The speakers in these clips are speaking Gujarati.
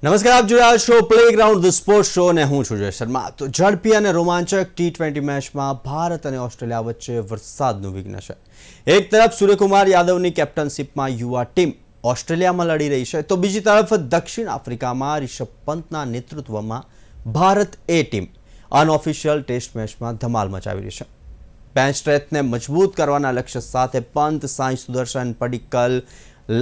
નમસ્કાર, આપ જોઈ રહ્યા છો પ્લેગ્રાઉન્ડ ધ સ્પોર્ટ્સ શો અને હું છું જય શર્મા. તો ઝડપી અને રોમાંચક T20 મેચમાં ભારત અને ઓસ્ટ્રેલિયા વચ્ચે વરસાદનું વિઘ્ન છે. એક તરફ સૂર્યકુમાર યાદવની કેપ્ટનશીપમાં યુવા ટીમ ઓસ્ટ્રેલિયામાં લડી રહી છે, તો બીજી તરફ દક્ષિણ આફ્રિકામાં રિષભ પંતના નેતૃત્વમાં ભારત એ ટીમ અનઓફિશિયલ ટેસ્ટ મેચમાં ધમાલ મચાવી રહી છે. બેન્ચ સ્ટ્રેન્થને મજબૂત કરવાના લક્ષ્ય સાથે પંત, સાંઈ સુદર્શન, પડિક્કલ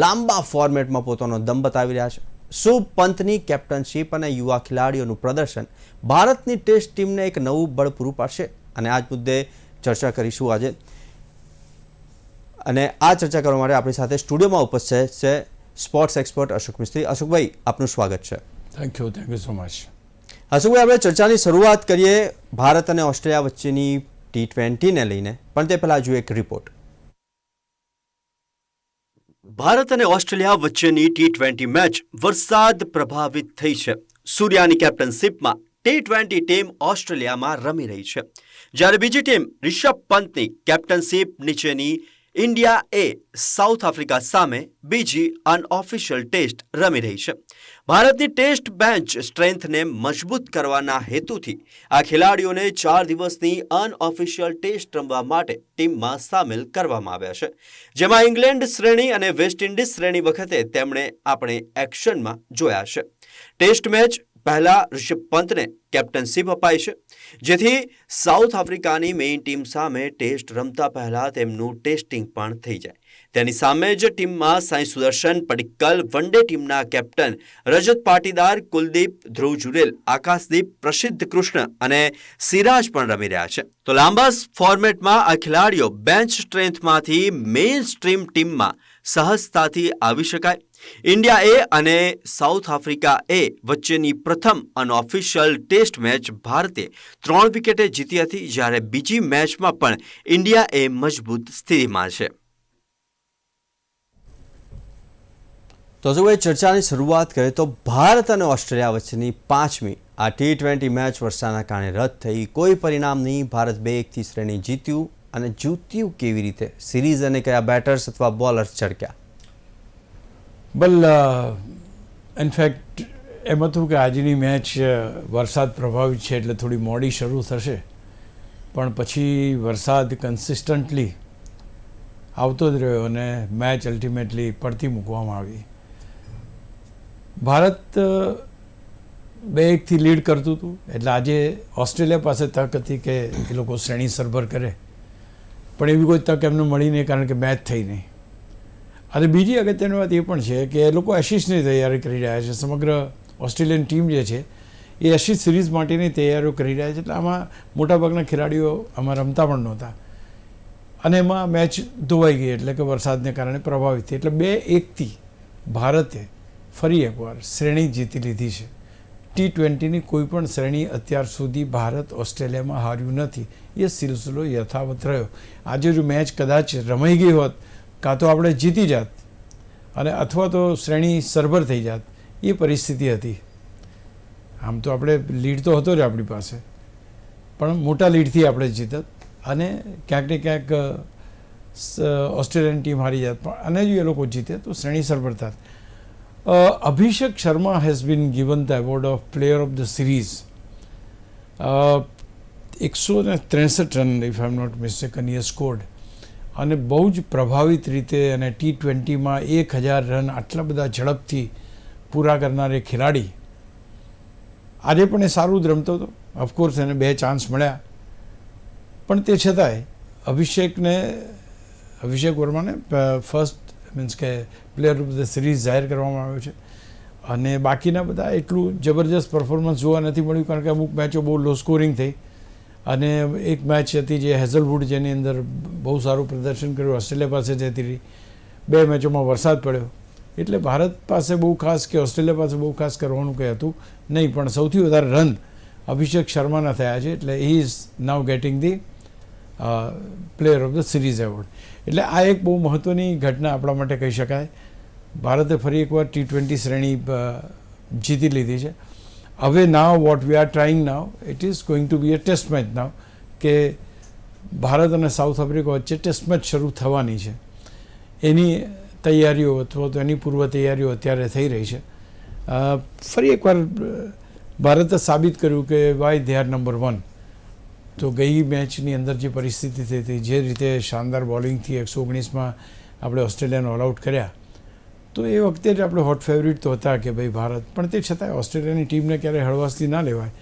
લાંબા ફોર્મેટમાં પોતાનો દમ બતાવી રહ્યા છે. શું પંતની કેપ્ટનશીપ અને યુવા ખેલાડીઓનું પ્રદર્શન ભારતની ટેસ્ટ ટીમને એક નવું બળ પૂરું પાડશે? અને આ જ મુદ્દે ચર્ચા કરીશું આજે. અને આ ચર્ચા કરવા માટે આપણી સાથે સ્ટુડિયોમાં ઉપસ્થિત છે સ્પોર્ટ્સ એક્સપર્ટ અશોક મિસ્ત્રી. અશોકભાઈ, આપનું સ્વાગત છે. Thank you so much. અશોકભાઈ, આપણે ચર્ચાની શરૂઆત કરીએ ભારત અને ઓસ્ટ્રેલિયા વચ્ચેની T20ને લઈને, પણ તે પહેલાં જોઈએ એક રિપોર્ટ. ભારત અને ઓસ્ટ્રેલિયા વચ્ચેની T20 મેચ વરસાદ પ્રભાવિત થઈ છે. સૂર્યાની કેપ્ટનશીપમાં T20 ટીમ ઓસ્ટ્રેલિયામાં રમી રહી છે, જ્યારે બીજી ટીમ રિષભ પંતની કેપ્ટનશીપ નીચેની ઇન્ડિયા એ સાઉથ આફ્રિકા સામે બીજી અનઓફિશિયલ ટેસ્ટ રમી રહી છે. ભારતની ટેસ્ટ બેન્ચ સ્ટ્રેન્થને મજબૂત કરવાના હેતુથી આ ખેલાડીઓને 4 દિવસની અનઓફિશિયલ ટેસ્ટ રમવા માટે ટીમમાં સામેલ કરવામાં આવ્યા છે, જેમાં ઇંગ્લેન્ડ શ્રેણી અને વેસ્ટ ઇન્ડિઝ શ્રેણી વખતે તેમણે આપણે એક્શનમાં જોયા છે. ટેસ્ટ મેચ પહેલા રિષભ પંતને કેપ્ટનશીપ અપાઈ છે, જેથી સાઉથ આફ્રિકાની મેઇન ટીમ સામે ટેસ્ટ રમતા પહેલા તેમનું ટેસ્ટિંગ પણ થઈ જાય. તેની સામે જ ટીમમાં સાંઈ સુદર્શન, પડિક્કલ, વન ડે ટીમના કેપ્ટન રજત પાટીદાર, કુલદીપ, ધ્રુવ જુરેલ, આકાશદીપ, પ્રસિદ્ધ કૃષ્ણ અને સિરાજ પણ રમી રહ્યા છે. તો લાંબા ફોર્મેટમાં આ ખેલાડીઓ બેન્ચ સ્ટ્રેન્થમાંથી મેઇન સ્ટ્રીમ ટીમમાં સહજતાથી આવી શકાય. ઇન્ડિયા એ અને સાઉથ આફ્રિકા એ વચ્ચેની પ્રથમ અનઓફિશિયલ ટેસ્ટ મેચ ભારતે 3 વિકેટે જીતી હતી, જ્યારે બીજી મેચમાં પણ ઇન્ડિયા એ મજબૂત સ્થિતિમાં છે. તો જો ચર્ચાની શરૂઆત કરીએ તો ભારત અને ઓસ્ટ્રેલિયા વચ્ચેની 5મી આ T20 મેચ વરસાદના કારણે રદ થઈ. કોઈ પરિણામ નહીં. ભારત 2-1 શ્રેણી જીત્યું. અને જીત્યું કેવી રીતે? સિરીઝ અને કયા બેટર્સ અથવા બોલર્સ ઝડક્યા? વેલ, ઇનફેક્ટ એમ હતું કે આજની મેચ વરસાદ પ્રભાવિત છે એટલે થોડી મોડી શરૂ થશે, પણ પછી વરસાદ કન્સિસ્ટન્ટલી આવતો જ રહ્યો અને મેચ અલ્ટિમેટલી પડતી મૂકવામાં આવી. ભારત 2-1 લીડ કરતું હતું, એટલે આજે ઓસ્ટ્રેલિયા પાસે તક હતી કે એ લોકો શ્રેણી સરભર કરે, પણ એવી કોઈ તક એમને મળી નહીં, કારણ કે મેચ થઈ નહીં. અને બીજી અગત્યની વાત એ પણ છે કે એ લોકો એશિસની તૈયારી કરી રહ્યા છે. સમગ્ર ઓસ્ટ્રેલિયન ટીમ જે છે એ એશિસ સિરીઝ માટેની તૈયારીઓ કરી રહ્યા છે, એટલે આમાં મોટાભાગના ખેલાડીઓ આમાં રમતા પણ નહોતા અને એમાં મેચ ધોવાઈ ગઈ, એટલે કે વરસાદને કારણે પ્રભાવિત થઈ. એટલે 2-1 ભારતે ફરી એકવાર શ્રેણી જીતી લીધી છે. T20ની કોઈ પણ શ્રેણી અત્યાર સુધી ભારત ઓસ્ટ્રેલિયામાં હાર્યું નથી. એ સિલસિલો યથાવત રહ્યો. આજે જો મેચ કદાચ રમાઈ ગઈ હોત, કાં તો આપણે જીતી જાત અને અથવા તો શ્રેણી સરભર થઈ જાત, એ પરિસ્થિતિ હતી. આમ તો આપણે લીડ તો હતો જ આપણી પાસે, પણ મોટા લીડથી આપણે જીતત અને ક્યાંક ને ક્યાંક ઓસ્ટ્રેલિયન ટીમ હારી જાત, પણ અને જો એ લોકો જીતે તો શ્રેણી સરભર થાત. Abhishek Sharma has been given the award of player of the series. 163 run, if I am not mistaken, he scored. અને બહુ જ પ્રભાવિત રીતે અને T20માં 1000 રન આટલા બધા ઝડપથી પૂરા કરનાર એ ખેલાડી આજે પણ એ સારું જ રમતો હતો. ઓફકોર્સ એને 2 ચાન્સ મળ્યા, પણ તે છતાંય અભિષેક વર્માને ફર્સ્ટ મીન્સ કે પ્લેયર ઓફ ધ સિરીઝ જાહેર કરવામાં આવ્યો છે. અને બાકીના બધા એટલું જબરજસ્ત પરફોર્મન્સ જોવા નથી મળ્યું, કારણ કે અમુક મેચો બહુ લો સ્કોરિંગ થઈ. અને એક મેચ હતી જે હેઝલવુડ, જેની અંદર બહુ સારું પ્રદર્શન કર્યું, ઓસ્ટ્રેલિયા પાસે જતી રહી. 2 મેચોમાં વરસાદ પડ્યો, એટલે ભારત પાસે બહુ ખાસ કે ઓસ્ટ્રેલિયા પાસે બહુ ખાસ કરવાનું કંઈ હતું નહીં. પણ સૌથી વધારે રન અભિષેક શર્માના થયા છે, એટલે he is now getting the player of the series award. એટલે આ એક બહુ મહત્ત્વની ઘટના આપણા માટે કહી શકાય. ભારતે ફરી એકવાર T20 શ્રેણી જીતી લીધી છે. હવે now what we are trying now, it is going to be a test match now, કે ભારત અને સાઉથ આફ્રિકા વચ્ચે ટેસ્ટ મેચ શરૂ થવાની છે. એની તૈયારીઓ અથવા તો એની પૂર્વ તૈયારીઓ અત્યારે થઈ રહી છે. ફરી એકવાર ભારતે સાબિત કર્યું કે વાય દે આર નંબર 1. તો ગઈ મેચની અંદર જે પરિસ્થિતિ થઈ હતી, જે રીતે શાનદાર બોલિંગથી 119માં આપણે ઓસ્ટ્રેલિયાને ઓલ આઉટ કર્યા, તો એ વખતે જ આપણે હોટ ફેવરિટ તો હતા કે ભાઈ ભારત, પણ તે છતાંય ઓસ્ટ્રેલિયાની ટીમને ક્યારેય હળવાશથી ના લેવાય.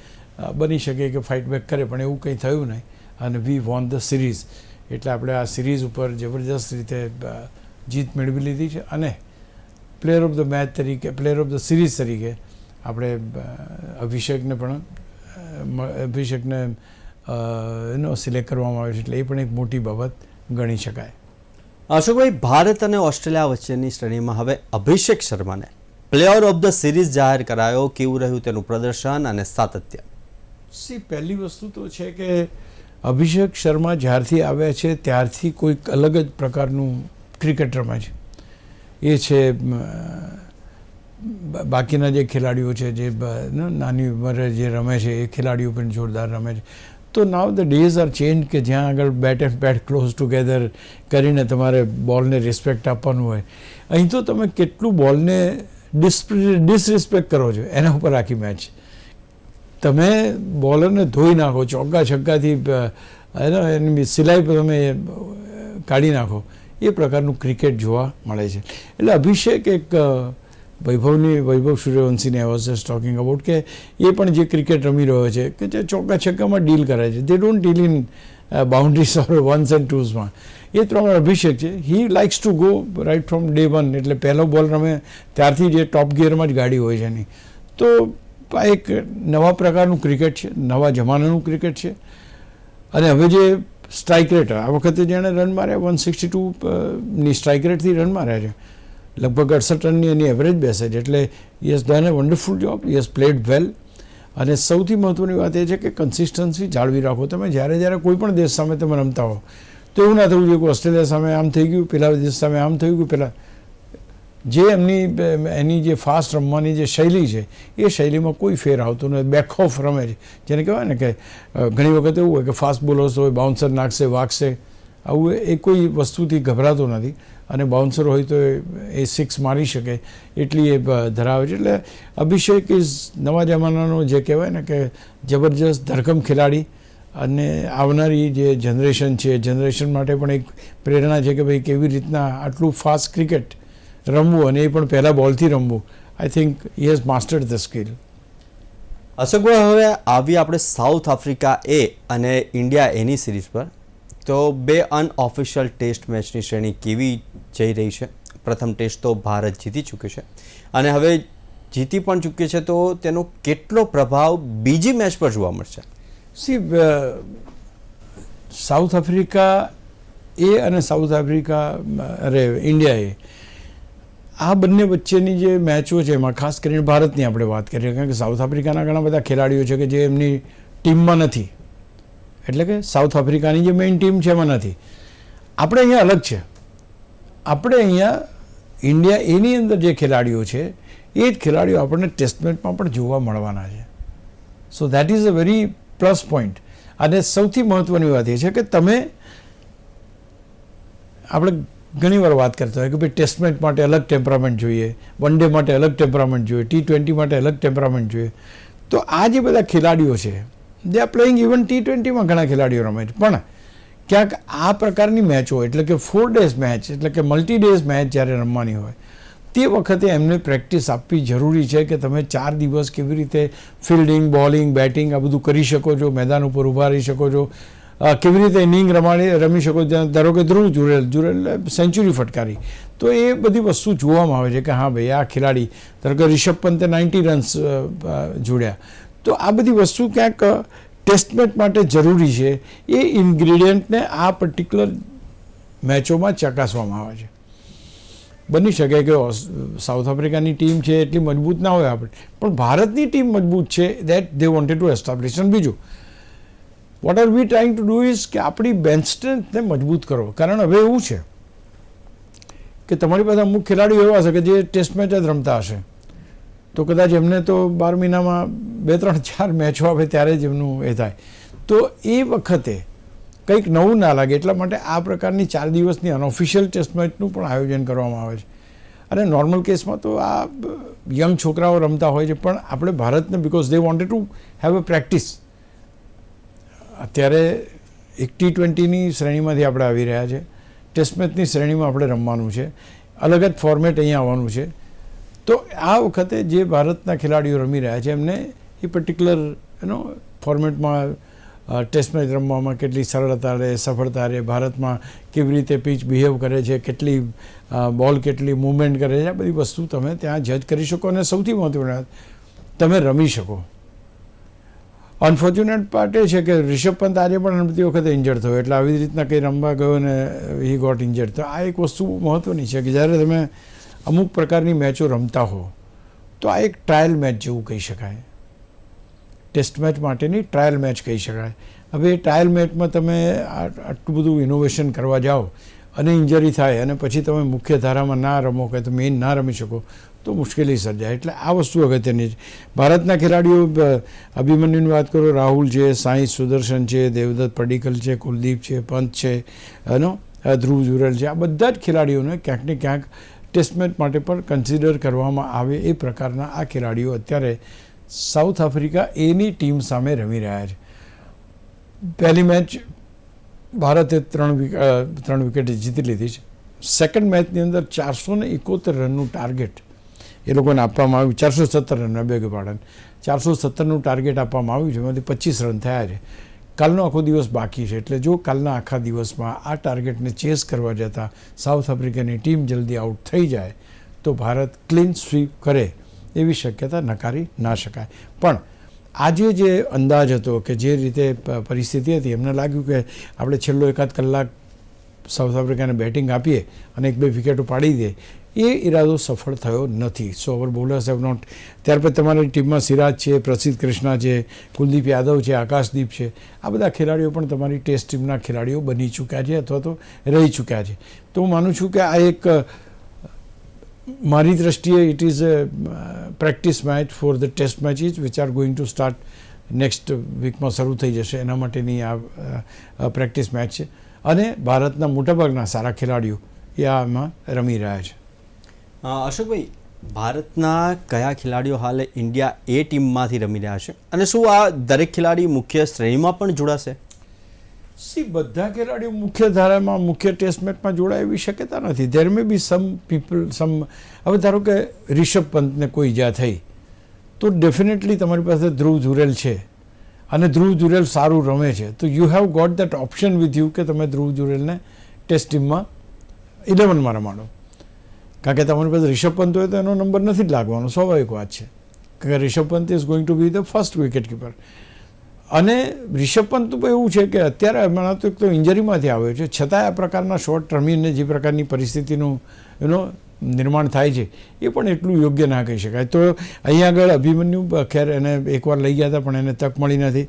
બની શકે કે ફાઇટ બેક કરે, પણ એવું કંઈ થયું નહીં અને વી વોન ધ સિરીઝ. એટલે આપણે આ સિરીઝ ઉપર જબરજસ્ત રીતે જીત મેળવી લીધી છે અને પ્લેયર ઓફ ધ મેચ તરીકે, પ્લેયર ઓફ ધ સિરીઝ તરીકે આપણે અભિષેકને એનો સિલેક્ટ કરવામાં આવ્યો છે. એટલે એ પણ એક મોટી બાબત ગણી શકાય. અશોકભાઈ, ભારત અને ઓસ્ટ્રેલિયા વચ્ચેની શ્રેણીમાં હવે અભિષેક શર્માને પ્લેયર ઓફ ધ સિરીઝ જાહેર કરાયો. કેવું રહ્યું તેનું પ્રદર્શન અને સાતત્ય? પહેલી વસ્તુ તો છે કે અભિષેક શર્મા જ્યારથી આવ્યા છે ત્યારથી કોઈક અલગ જ પ્રકારનું ક્રિકેટ રમે છે. એ છે બાકીના જે ખેલાડીઓ છે, જે નાની ઉંમરે જે રમે છે એ ખેલાડીઓ પણ જોરદાર રમે છે. તો now the days are change કે જ્યાં આગળ bat and pad close together કરીને તમારે બોલને રિસ્પેક્ટ આપવાનું હોય. અહીં તો તમે કેટલું બોલને ડિસરિસ્પેક્ટ કરો છો એના ઉપર આખી મેચ. તમે બોલરને ધોઈ નાખો, ચોગ્ગા છગ્ગાથી એની સિલાઈ પર તમે કાઢી નાખો, એ પ્રકારનું ક્રિકેટ જોવા મળે છે. એટલે અભિષેક એક વૈભવ સૂર્યવંશીને I was just talking about કે એ પણ જે ક્રિકેટ રમી રહ્યો છે કે જે ચોગ્ગા છગ્ગામાં ડીલ કરે છે, they don't deal in boundaries or ones and ટુઝમાં. એ પ્રમાણે અભિષેક છે, he likes to go right from day 1. એટલે પહેલો બોલ રમે ત્યારથી જે ટોપ ગિયરમાં જ ગાડી હોય છે એની. તો આ એક નવા પ્રકારનું ક્રિકેટ છે, નવા જમાનાનું ક્રિકેટ છે. અને હવે જે સ્ટ્રાઇક રેટ, આ વખતે જેણે રન માર્યા 162ની સ્ટ્રાઇક રેટથી રન માર્યા છે, લગભગ 68 રનની એની એવરેજ બેસે છે. એટલે he has done A wonderful job, he has played વેલ. અને સૌથી મહત્ત્વની વાત એ છે કે કન્સિસ્ટન્સી જાળવી રાખો. તમે જ્યારે કોઈ પણ દેશ સામે તમે રમતા હો તો એવું ના થવું જોઈએ કે ઓસ્ટ્રેલિયા સામે આમ થઈ ગયું, પેલા દેશ સામે આમ થઈ ગયું. પેલા જે એની જે ફાસ્ટ રમવાની જે શૈલી છે એ શૈલીમાં કોઈ ફેર આવતો નથી. બેક ઓફ રમે છે, જેને કહેવાય ને કે ઘણી વખત એવું હોય કે ફાસ્ટ બોલર્સ હોય, બાઉન્સર નાખશે, વાગશે, આવું એ કોઈ વસ્તુથી ગભરાતો નથી. અને બાઉન્સર હોય તો એ 6 મારી શકે એટલી એ ધરાવે છે. એટલે અભિષેક ઇઝ નવા જમાનાનો જે કહેવાય ને કે જબરજસ્ત ધરખમ ખેલાડી. અને આવનારી જે જનરેશન છે, જનરેશન માટે પણ એક પ્રેરણા છે કે ભાઈ કેવી રીતના આટલું ફાસ્ટ ક્રિકેટ રમવું, અને એ પણ પહેલાં બોલથી રમવું. I think he has mastered the skill. અશોકભાઈ, હવે આવી આપણે સાઉથ આફ્રિકા અને ઇન્ડિયા એની સિરીઝ પર. તો 2 અનઓફિશિયલ ટેસ્ટ મેચની શ્રેણી કેવી જઈ રહી છે? પ્રથમ ટેસ્ટ તો ભારત જીતી ચૂક્યું છે અને હવે જીતી પણ ચૂક્યું છે, તો તેનો કેટલો પ્રભાવ બીજી મેચ પર જોવા મળશે? સાઉથ આફ્રિકા અને સાઉથ આફ્રિકા ઇન્ડિયાએ આ બંને વચ્ચેની જે મેચો છે એમાં ખાસ કરીને ભારતની આપણે વાત કરીએ, કારણ કે સાઉથ આફ્રિકાના ઘણા બધા ખેલાડીઓ છે કે જે એમની ટીમમાં નથી. એટલે કે સાઉથ આફ્રિકાની જે મેઇન ટીમ છે એમાં નથી. આપણે અહીંયા અલગ છે. આપણે અહીંયા ઇન્ડિયા એની અંદર જે ખેલાડીઓ છે એ જ ખેલાડીઓ આપણને ટેસ્ટ મેચમાં પણ જોવા મળવાના છે. So that is a very plus point. અને સૌથી મહત્ત્વની વાત એ છે કે આપણે ઘણી વાર વાત કરતા હોય કે ભાઈ ટેસ્ટ મેચ માટે અલગ ટેમ્પરામેન્ટ જોઈએ, વન ડે માટે અલગ ટેમ્પરામેન્ટ જોઈએ, T20 માટે અલગ ટેમ્પરામેન્ટ જોઈએ. તો આ જે બધા ખેલાડીઓ છે દે આર પ્લેઇંગ ઇવન T20માં ઘણા ખેલાડીઓ રમે છે, પણ ક્યાંક આ પ્રકારની મેચો એટલે કે 4 ડેઝ મેચ એટલે કે મલ્ટી ડેઝ મેચ જ્યારે રમવાની હોય તે વખતે એમને પ્રેક્ટિસ આપવી જરૂરી છે કે તમે 4 દિવસ કેવી રીતે ફિલ્ડિંગ, બોલિંગ, બેટિંગ આ બધું કરી શકો છો, મેદાન ઉપર ઊભા રહી શકો છો, કેવી રીતે ઇનિંગ રમી શકો છો. ધારો કે ધ્રુવ જુરેલ સેન્ચુરી ફટકારી, તો એ બધી વસ્તુ જોવામાં આવે છે કે હા ભાઈ આ ખેલાડી, ધારો કે રિષભ પંતે 90 રન્સ જોડ્યા. તો આ બધી વસ્તુ ક્યાંક ટેસ્ટ મેચ માટે જરૂરી છે. એ ઇન્ગ્રીડિયન્ટને આ પર્ટિક્યુલર મેચોમાં ચકાસવામાં આવે છે. બની શકે કે સાઉથ આફ્રિકાની ટીમ છે એટલી મજબૂત ના હોય આપણે, પણ ભારતની ટીમ મજબૂત છે, that they wanted to establish. અને બીજું what are we trying to do is કે આપણી બેન્ચ સ્ટ્રેન્થને મજબૂત કરો. કારણ હવે એવું છે કે તમારી પાસે અમુક ખેલાડીઓ એવા હશે કે જે ટેસ્ટ મેચ જ રમતા હશે, તો કદાચ એમને તો 12 મહિનામાં 2, 3, 4 મેચો આવે ત્યારે જ એમનું એ થાય. તો એ વખતે કંઈક નવું ના લાગે એટલા માટે આ પ્રકારની 4 દિવસની અનઓફિશિયલ ટેસ્ટ મેચનું પણ આયોજન કરવામાં આવે છે. અને નોર્મલ કેસમાં તો આ યંગ છોકરાઓ રમતા હોય છે, પણ આપણે ભારતને because they wanted to have a practice. અત્યારે એક T20ની શ્રેણીમાંથી આપણે આવી રહ્યા છે, ટેસ્ટ મેચની શ્રેણીમાં આપણે રમવાનું છે, અલગ જ ફોર્મેટ અહીંયા આવવાનું છે. તો આ વખતે જે ભારતના ખેલાડીઓ રમી રહ્યા છે એમને એ પર્ટિક્યુલર ફોર્મેટમાં ટેસ્ટ મેચ રમવામાં કેટલી સરળતા રહે, સફળતા રહે, ભારતમાં કેવી રીતે પીચ બિહેવ કરે છે, કેટલી બોલ કેટલી મૂવમેન્ટ કરે છે, આ બધી વસ્તુ તમે ત્યાં જજ કરી શકો અને સૌથી મહત્વની વાત તમે રમી શકો. અનફોર્ચ્યુનેટ પાર્ટ એ છે કે રિષભ પંત આજે પણ બધી વખતે ઇન્જર્ડ થયો, એટલે આવી રીતના કંઈ રમવા ગયો અને હી ગોટ ઇન્જર્ડ. તો આ એક વસ્તુ મહત્ત્વની છે કે જ્યારે તમે અમુક પ્રકારની મેચો રમતા હો તો આ એક ટ્રાયલ મેચ જેવું કહી શકાય, ટેસ્ટ મેચ માટેની ટ્રાયલ મેચ કહી શકાય. હવે એ ટ્રાયલ મેચમાં તમે આટલું બધું ઇનોવેશન કરવા જાઓ અને ઇન્જરી થાય અને પછી તમે મુખ્ય ધારામાં ના રમો કે તમે મેઇન ના રમી શકો તો મુશ્કેલી સર્જાય. એટલે આ વસ્તુ અગત્યની છે. ભારતના ખેલાડીઓ અભિમન્યુની વાત કરો, રાહુલ છે, સાઈ સુદર્શન છે, દેવદત્ત પડીકલ છે, કુલદીપ છે, પંત છે, ધ્રુવ જુરેલ છે, આ બધા જ ખેલાડીઓને ક્યાંક ને ક્યાંક ટેસ્ટ મેચ માટે પણ કન્સિડર કરવામાં આવે એ પ્રકારના આ ખેલાડીઓ અત્યારે સાઉથ આફ્રિકા એની ટીમ સામે રમી રહ્યા છે. પહેલી મેચ ભારતે 3 વિકેટે જીતી લીધી છે. સેકન્ડ મેચની અંદર 471 રનનું ટાર્ગેટ એ લોકોને આપવામાં આવ્યું, 417 રન, બેગ પાડન 417નું ટાર્ગેટ આપવામાં આવ્યું છે, એમાંથી 25 રન થયા છે. કાલનો આખો દિવસ બાકી છે, એટલે જો કાલના આખા દિવસમાં આ ટાર્ગેટને ચેસ કરવા જતાં સાઉથ આફ્રિકાની ટીમ જલ્દી આઉટ થઈ જાય તો ભારત ક્લીન સ્વીપ કરે એવી શક્યતા નકારી ના શકાય. પણ આજે જે અંદાજ હતો કે જે રીતે પરિસ્થિતિ હતી, એમને લાગ્યું કે આપણે છેલ્લો એકાદ કલાક સાઉથ આફ્રિકાને બેટિંગ આપીએ અને 1-2 વિકેટો પાડી દે, એ ઈરાદો સફળ થયો નથી. સો અવર બોલર્સ હેવ નોટ. ત્યાર પછી તમારી ટીમમાં સિરાજ છે, પ્રસિદ્ધ કૃષ્ણા છે, કુલદીપ યાદવ છે, આકાશદીપ છે, આ બધા ખેલાડીઓ પણ તમારી ટેસ્ટ ટીમના ખેલાડીઓ બની ચૂક્યા છે અથવા તો રહી ચૂક્યા છે. તો હું માનું છું કે આ એક મારી દ્રષ્ટિએ it is a practice match for the test matches which are going to start next વીકમાં શરૂ થઈ જશે, એના માટેની આ પ્રેક્ટિસ મેચ છે. અને ભારતના મોટાભાગના સારા ખેલાડીઓ એ આમાં રમી રહ્યા છે. અશોકભાઈ, ભારતના કયા ખેલાડીઓ હાલ ઇન્ડિયા એ ટીમમાંથી રમી રહ્યા છે અને શું આ દરેક ખેલાડી મુખ્ય શ્રેણીમાં પણ જોડાશે? બધા ખેલાડીઓ મુખ્ય ધારામાં મુખ્ય ટેસ્ટ મેચમાં જોડાય એવી શક્યતા નથી. ધેર મે બી સમ હવે ધારો કે રિષભ પંતને કોઈ ઈજા થઈ તો ડેફિનેટલી તમારી પાસે ધ્રુવ જુરેલ છે અને ધ્રુવ જુરેલ સારું રમે છે, તો you have got that option with you કે તમે ધ્રુવ જુરેલને ટેસ્ટ ટીમમાં 11માં રમાડો. કારણ કે તમારી પાસે રિષભ પંત હોય તો એનો નંબર નથી જ લાગવાનો, સ્વાભાવિક વાત છે. કારણ કે Rishabh Pant is going to B the first wicket keeper. અને રિષભ પંત એવું છે કે અત્યારે હમણાં તો એક તો ઇન્જરીમાંથી આવ્યો છે, છતાંય આ પ્રકારના શોટ રમીને જે પ્રકારની પરિસ્થિતિનું નિર્માણ થાય છે એ પણ એટલું યોગ્ય ના કહી શકાય. તો અહીંયા આગળ અભિમન્યુ ખેર એને એકવાર લઈ ગયા હતા પણ એને તક મળી નથી.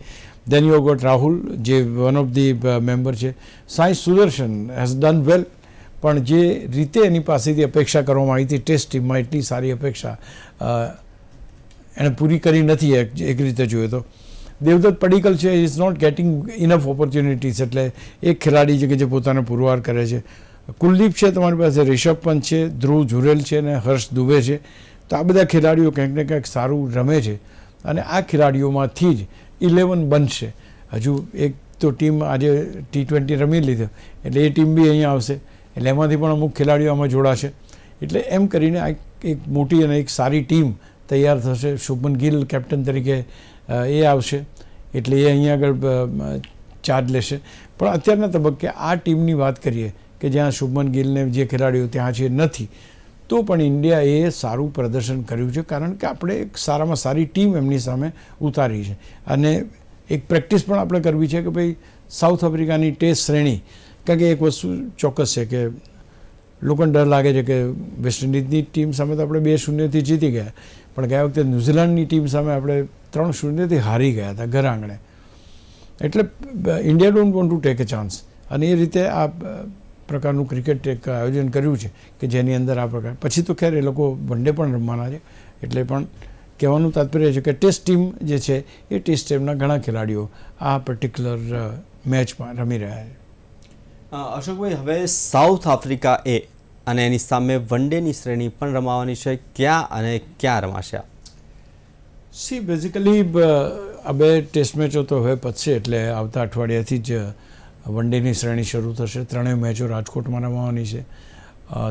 દેન યુ ગોટ રાહુલ જે વન ઓફ ધી મેમ્બર છે. Sai Sudharsan has done well, પણ જે રીતે એની પાસેથી અપેક્ષા કરવામાં આવી હતી ટેસ્ટ ટીમમાં એટલી સારી અપેક્ષા એણે પૂરી કરી નથી એક રીતે જોઈએ તો. દેવદત્ત પડીકલ છે, is not getting enough opportunities, એટલે એક ખેલાડી છે કે જે પોતાને પુરવાર કરે છે. કુલદીપ છે, તમારી પાસે રિષભ પંત છે, ધ્રુવ જુરેલ છે અને હર્ષ દુબે છે. તો આ બધા ખેલાડીઓ ક્યાંક ને ક્યાંક સારું રમે છે અને આ ખેલાડીઓમાંથી જ 11 બનશે. હજુ એક તો ટીમ આજે T20 રમી લીધો એટલે એ ટીમ બી અહીંયા આવશે, એટલે એમાંથી પણ અમુક ખેલાડીઓ આમાં જોડાશે. એટલે એમ કરીને આ એક મોટી અને એક સારી ટીમ તૈયાર થશે. શુભમન ગિલ કેપ્ટન તરીકે એ આવશે, એટલે એ અહીંયા આગળ ચાર્જ લેશે. પણ અત્યારના તબક્કે આ ટીમની વાત કરીએ કે જ્યાં શુભમન ગિલને જે ખેલાડીઓ ત્યાં છે નથી, તો પણ ઇન્ડિયાએ સારું પ્રદર્શન કર્યું છે, કારણ કે આપણે એક સારામાં સારી ટીમ એમની સામે ઉતારી છે. અને એક પ્રેક્ટિસ પણ આપણે કરવી છે કે ભાઈ સાઉથ આફ્રિકાની ટેસ્ટ શ્રેણી, કારણ કે એક વસ્તુ ચોક્કસ છે કે લોકોને ડર લાગે છે કે વેસ્ટ ઇન્ડિઝની ટીમ સામે તો આપણે 2-0થી જીતી ગયા, પણ ગયા વખતે ન્યૂઝીલેન્ડની ટીમ સામે આપણે 3-0થી હારી ગયા હતા ઘર આંગણે. એટલે India don't want to take a chance, અને એ રીતે આ પ્રકારનું ક્રિકેટ એક આયોજન કર્યું છે કે જેની અંદર આ પ્રકાર પછી તો ખેર એ લોકો વન ડે પણ રમવાના છે. એટલે પણ કહેવાનું તાત્પર્ય છે કે ટેસ્ટ ટીમ જે છે એ ટેસ્ટ ટીમના ઘણા ખેલાડીઓ આ પર્ટિક્યુલર મેચમાં રમી રહ્યા છે. અશોકભાઈ, હવે સાઉથ આફ્રિકા એ અને એની સામે વન ડેની શ્રેણી પણ રમાવાની છે. ક્યાં અને ક્યાં રમાશે? સી બેઝિકલી આ બે ટેસ્ટ મેચો તો હવે પતશે એટલે આવતા અઠવાડિયાથી જ વન ડેની શ્રેણી શરૂ થશે. ત્રણેય મેચો રાજકોટમાં રમવાની છે.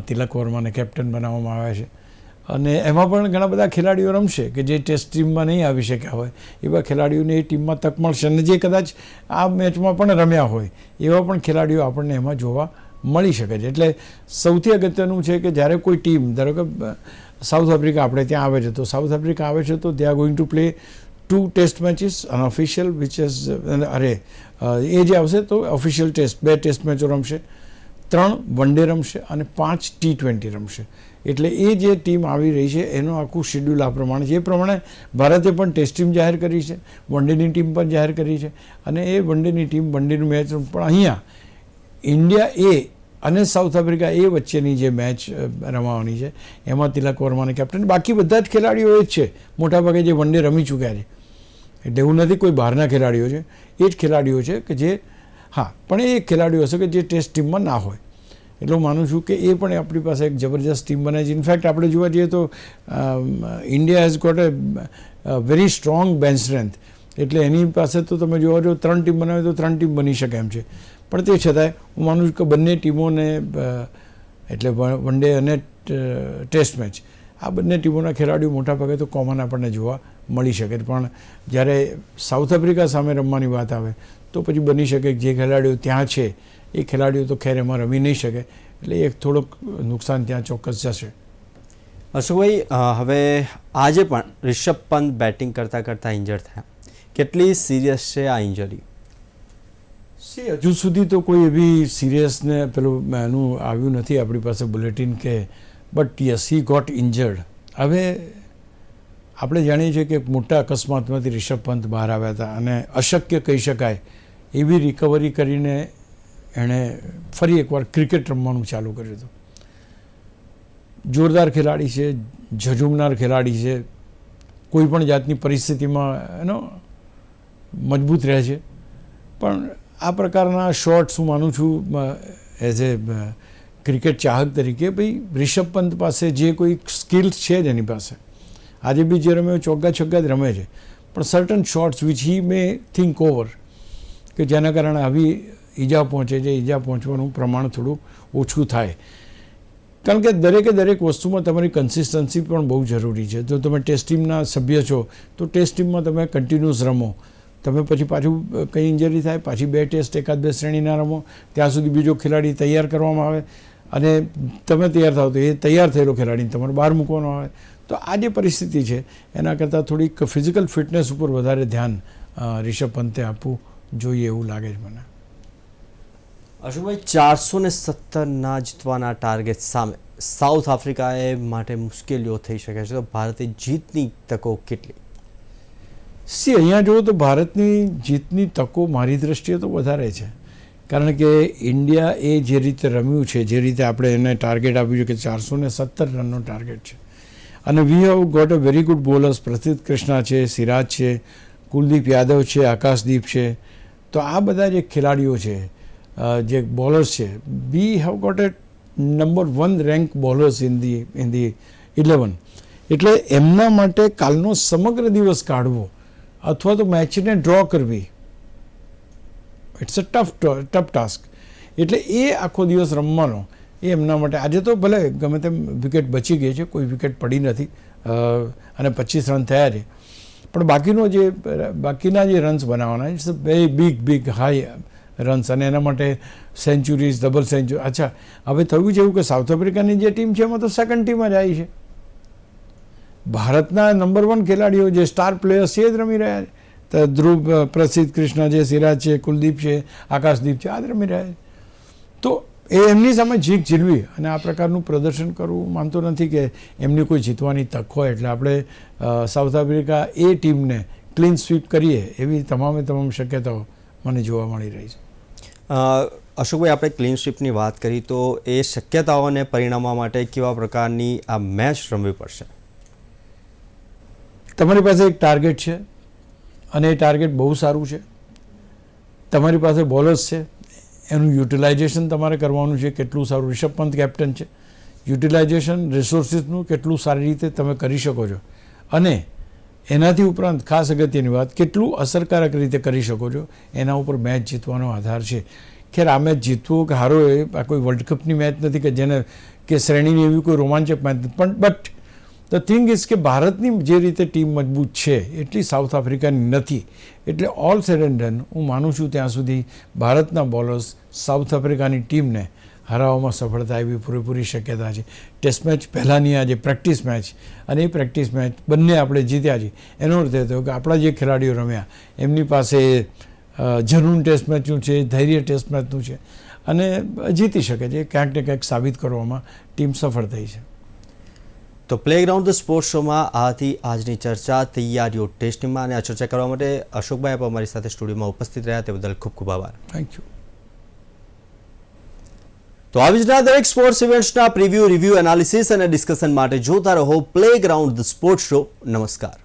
તિલક વર્માને કેપ્ટન બનાવવામાં આવ્યા છે અને એમાં પણ ઘણા બધા ખેલાડીઓ રમશે કે જે ટેસ્ટ ટીમમાં નહીં આવી શક્યા હોય એવા ખેલાડીઓને એ ટીમમાં તક મળશે અને જે કદાચ આ મેચમાં પણ રમ્યા હોય એવા પણ ખેલાડીઓ આપણને એમાં જોવા મળી શકે છે. એટલે સૌથી અગત્યનું છે કે જ્યારે કોઈ ટીમ ધારો કે સાઉથ આફ્રિકા આપણે ત્યાં આવે છે તો સાઉથ આફ્રિકા આવે છે તો they are going to play 2 test matches unofficial which is a જે આવશે તો ઓફિશિયલ ટેસ્ટ 2 ટેસ્ટ મેચો રમશે, 3 વન ડે રમશે અને 5 T20 રમશે. એટલે એ જે ટીમ આવી રહી છે એનું આખું શેડ્યુલ આ પ્રમાણે છે. એ પ્રમાણે ભારતે પણ ટેસ્ટ ટીમ જાહેર કરી છે, વન ડેની ટીમ પણ જાહેર કરી છે અને એ વન ડેની ટીમ વન ડેની મેચ પણ અહીંયા ઇન્ડિયા એ અને સાઉથ આફ્રિકા એ વચ્ચેની જે મેચ રમાવાની છે એમાં તિલક વર્માને કેપ્ટન, બાકી બધા જ ખેલાડીઓ એ જ છે મોટાભાગે જે વન ડે રમી ચૂક્યા છે. એટલે એવું નથી કોઈ બહારના ખેલાડીઓ છે, એ જ ખેલાડીઓ છે કે જે પણ એ ખેલાડીઓ હશે કે જે ટેસ્ટ ટીમમાં ના હોય. એટલે હું માનું છું કે એ પણ આપણી પાસે એક જબરજસ્ત ટીમ બને છે. ઇનફેક્ટ આપણે જોવા જઈએ તો India has got a very strong bench strength. એટલે એની પાસે તો તમે જોવા જો 3 ટીમ બનાવે તો 3 ટીમ બની શકે એમ છે. પણ તે છતાંય હું માનું છું કે બંને ટીમોને એટલે વન ડે અને ટેસ્ટ મેચ આ બંને ટીમોના ખેલાડીઓ મોટાભાગે તો કોમન આપણને જોવા મળી શકે. પણ જ્યારે સાઉથ આફ્રિકા સામે રમવાની વાત આવે તો પછી બની શકે કે જે ખેલાડીઓ ત્યાં છે એ ખેલાડીઓ તો ખેર એમાં રમી નહીં શકે. એટલે એક થોડુંક નુકસાન ત્યાં ચોક્કસ જશે. અશોકભાઈ, હવે આજે પણ રિષભ પંત બેટિંગ કરતાં કરતાં ઇન્જર્ડ થયા. કેટલી સિરિયસ છે આ ઇન્જરી? હજુ સુધી તો કોઈ એવી સિરિયસને પેલું એનું આવ્યું નથી આપણી પાસે બુલેટિન કે but yes he got injured. હવે આપણે જાણીએ છીએ કે મોટા અકસ્માતમાંથી રિષભ પંત બહાર આવ્યા હતા અને અશક્ય કહી શકાય એવી રિકવરી કરીને એણે ફરી એકવાર ક્રિકેટ રમવાનું ચાલુ કર્યું હતું. જોરદાર ખેલાડી છે, ઝઝુમનાર ખેલાડી છે, કોઈ પણ જાતની પરિસ્થિતિમાં એનો મજબૂત રહે છે. પણ આ પ્રકારના શોટ્સ હું માનું છું એઝ એ ક્રિકેટ ચાહક તરીકે ભાઈ રિષભ પંત પાસે જે કોઈ સ્કિલ્સ છે જ એની પાસે. આજે બી જે રમે ચોગ્ગા છગ્ગા જ રમે છે પણ certain shots which he May think over કે જેના કારણે આવી ઈજા પહોંચે છે. ઈજા પહોંચવાનું પ્રમાણ થોડું ઓછું થાય કારણ કે દરેક વસ્તુમાં તમારી કન્સિસ્ટન્સી પણ બહુ જરૂરી છે. જો તમે ટેસ્ટ ટીમના સભ્ય છો તો ટેસ્ટ ટીમમાં તમે કન્ટિન્યુઅસ રમો, તમે પછી પાછું કંઈ ઇન્જરી થાય પાછી 2 ટેસ્ટ એકાદ 2 શ્રેણીના રમો, ત્યાં સુધી બીજો ખેલાડી તૈયાર કરવામાં આવે અને તમે તૈયાર થાવ તો એ તૈયાર થયેલો ખેલાડીને તમારે બહાર મૂકવાનો આવે. તો આ જે પરિસ્થિતિ છે એના કરતાં થોડીક ફિઝિકલ ફિટનેસ ઉપર વધારે ધ્યાન રિષભ પંતે આપવું જોઈએ એવું લાગે છે મને. અશોકભાઈ, 417 જીતવાના ટાર્ગેટ સામે સાઉથ આફ્રિકાએ માટે મુશ્કેલીઓ થઈ શકે છે, તો ભારતે જીતની તકો કેટલી? અહીંયા જુઓ તો ભારતની જીતની તકો મારી દ્રષ્ટિએ તો વધારે છે કારણ કે ઇન્ડિયા એ જે રીતે રમ્યું છે, જે રીતે આપણે એને ટાર્ગેટ આપ્યું છે કે 417 રનનો ટાર્ગેટ છે અને we have got a very good bowlers. Prasidh Krishna છે, સિરાજ છે, કુલદીપ યાદવ છે, આકાશદીપ છે. તો આ બધા જે ખેલાડીઓ છે જે બોલર્સ છે, we have got a number 1 rank bowlers in the 11. એટલે એમના માટે કાલનો સમગ્ર દિવસ કાઢવો અથવા તો મેચને ડ્રો કરવી ઇટ્સ અ ટફ ટાસ્ક. એટલે એ આખો દિવસ રમવાનો એ એમના માટે આજે તો ભલે ગમે તેમ વિકેટ બચી ગઈ છે, કોઈ વિકેટ પડી નથી અને 25 રન થયા છે પણ બાકીના જે રન્સ બનાવવાના it's a very big high runs અને એના માટે સેન્ચુરીઝ, ડબલ સેન્ચુરી. અચ્છા, હવે થયું છે એવું કે સાઉથ આફ્રિકાની જે ટીમ છે એમાં તો સેકન્ડ ટીમમાં જ આવી છે. ભારતના નંબર 1 ખેલાડીઓ જે સ્ટાર પ્લેયર્સ છે એ જ રમી રહ્યા છે. ધ્રુવ, પ્રસિદ્ધ કૃષ્ણા છે, સિરાજ છે, કુલદીપ છે, આકાશદીપ છે, આ જ રમી રહ્યા છે. તો એ એમની સામે જીત ઝીલવી અને આ પ્રકારનું પ્રદર્શન કરવું માનતો નથી કે એમની કોઈ જીતવાની તક હોય. એટલે આપણે સાઉથ આફ્રિકા એ ટીમને ક્લીન સ્વીપ કરીએ એવી તમામ શક્યતાઓ મને જોવા મળી રહી છે. અશોકભાઈ, આપણે ક્લીન સ્વીપની વાત કરી તો એ શક્યતાઓને પરિણામવા માટે કેવા પ્રકારની આ મેચ રમવી પડશે? તમારી પાસે એક ટાર્ગેટ છે અને એ ટાર્ગેટ બહુ સારું છે. તમારી પાસે બોલર્સ છે, એનું યુટિલાઇઝેશન તમારે કરવાનું છે કેટલું સારું. રિષભ પંત કેપ્ટન છે, યુટિલાઇઝેશન રિસોર્સિસનું કેટલું સારી રીતે તમે કરી શકો છો અને એનાથી ઉપરાંત ખાસ અગત્યની વાત કેટલું અસરકારક રીતે કરી શકો છો એના ઉપર મેચ જીતવાનો આધાર છે. ખેર આ મેચ જીતવો કે હારો એ આ કોઈ વર્લ્ડ કપની મેચ નથી કે જેને કે શ્રેણીની એવી કોઈ રોમાંચક મેચ નથી, પણ બટ ધ થિંગ ઇઝ કે ભારતની જે રીતે ટીમ મજબૂત છે એટલી સાઉથ આફ્રિકાની નથી. એટલે ઓલ સેડ એન્ડ ડન હું માનું છું ત્યાં સુધી ભારતના બોલર્સ સાઉથ આફ્રિકાની ટીમને હરાવવામાં સફળતા એવી પૂરેપૂરી શક્યતા છે. ટેસ્ટ મેચ પહેલાંની આ જે પ્રેક્ટિસ મેચ અને એ પ્રેક્ટિસ મેચ બંને આપણે જીત્યા છે. એનો અર્થ એ થયો કે આપણા જે ખેલાડીઓ રમ્યા એમની પાસે જનૂન ટેસ્ટ મેચનું છે, ધૈર્ય ટેસ્ટ મેચનું છે અને જીતી શકે છે. ક્યાંક ને ક્યાંક સાબિત કરવામાં ટીમ સફળ થઈ છે. તો પ્લેગ્રાઉન્ડ ધ સ્પોર્ટ્સ શોમાં આ હતી આજની ચર્ચા, તૈયારીઓ ટેસ્ટમાં, અને આ ચર્ચા કરવા માટે અશોકભાઈ આપ અમારી સાથે સ્ટુડિયોમાં ઉપસ્થિત રહ્યા તે બદલ ખૂબ ખૂબ આભાર. Thank you. તો આવી જ રીતના દરેક સ્પોર્ટ્સ ઇવેન્ટ્સના પ્રિવ્યૂ, રિવ્યૂ, એનાલિસિસ અને ડિસ્કશન માટે જોતા રહો પ્લેગ્રાઉન્ડ ધ સ્પોર્ટ્સ શો. નમસ્કાર.